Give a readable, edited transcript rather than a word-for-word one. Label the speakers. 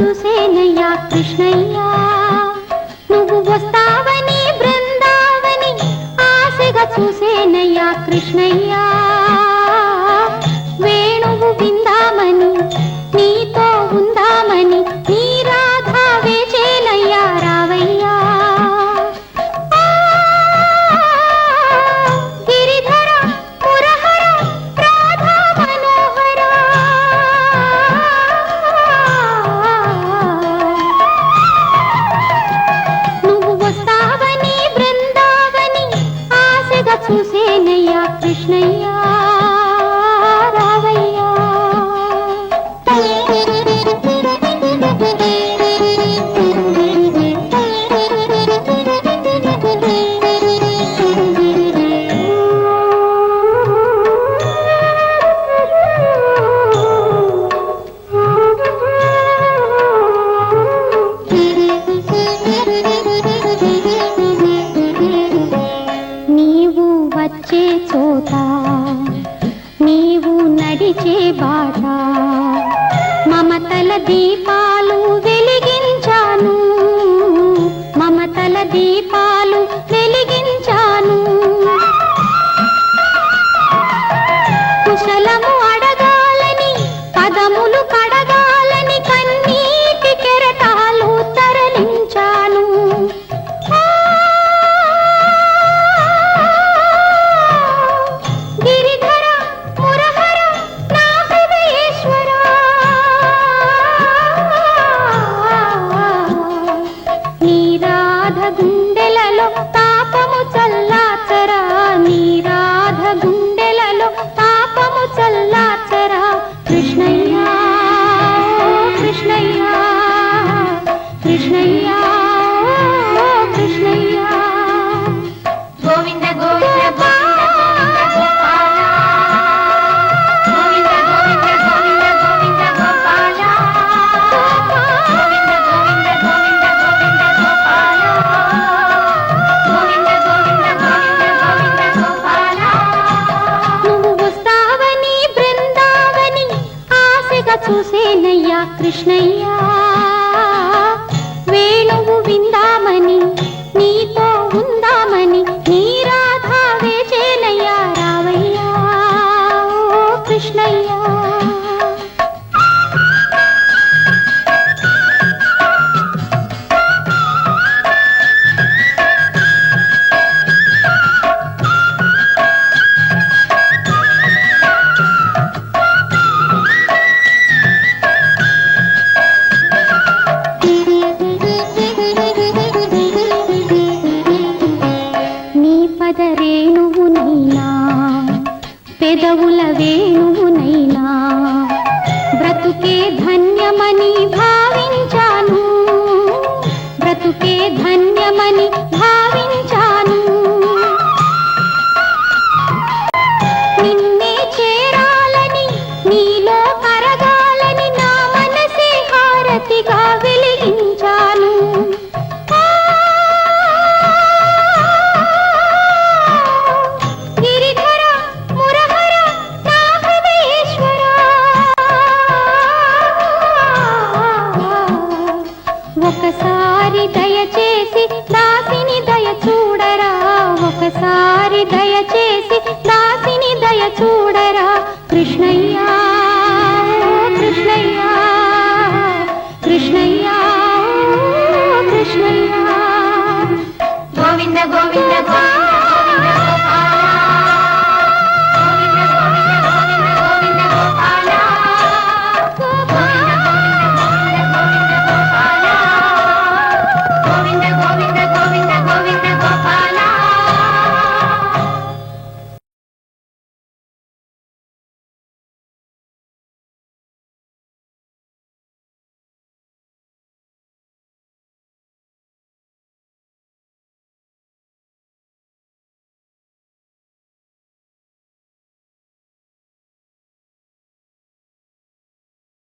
Speaker 1: చూసేనయ్యా కృష్ణయ్యా, నువ్వు వస్తావని బృందావని ఆశగా చూసేనయ్యా కృష్ణయ్యా. వేణువు విందామని నీతో ఉందామని నీ రాధా వేచేనయ్యా రావయ్యా. గిరిధర మురహర రాధా మనోహర, నువ్వు వస్తావని బృందావని ఆశగా చూసేనయ్యా కృష్ణయ్యా రావయ్యా. నీవు వచ్చే చోట నీవు నడిచే బాట మమతల దీపాలు వెలిగించాను, మమతల దీపాలు వెలిగించాను. కుశలము అడగాలని పదములు కడగాలని కన్నీటి కెరటాలు తరలించాను. గిరిధర మురహర నా హృదయేశ్వర, నీ రాధ గుండెలలో తాపము చల్లాచరా, నీ రాధ గుండెలలో తాపము చల్లాచరా. కృష్ణయ్యా కృష్ణయ్యా కృష్ణయ్యా కృష్ణయ్యా. గోవింద గోవింద గోవింద గోపాల, గోవింద గోవింద గోవింద గోవింద గోపాల, గోవింద గోవింద గోవింద గోవింద గోపాల, గోవింద గోవింద గోవింద గోవింద గోపాల. నువ్వు వస్తావని బృందావని ఆశగా చూసేనయ్యా కృష్ణయ్యా. వేణువు విందామని నీతో ఉందామని నీ రాధా వేచేనయ్యా రావయ్యా ఓ కృష్ణయ్యా. నీ పద రేణువునైనా పెదవుల వేణువునైనా బ్రతుకే ధన్యమని భావించాను, బ్రతుకే ధన్యమని భావించాను. నిన్నే చేరాలని నీలో కరగాలని నా మనసే హారతిగా వెలిగించాను. గిరిధర మురహర నా హృదయేశ్వర, ఒకసారి దయచేసి దాసిని దయ చూడరా, ఒకసారి దయచేసి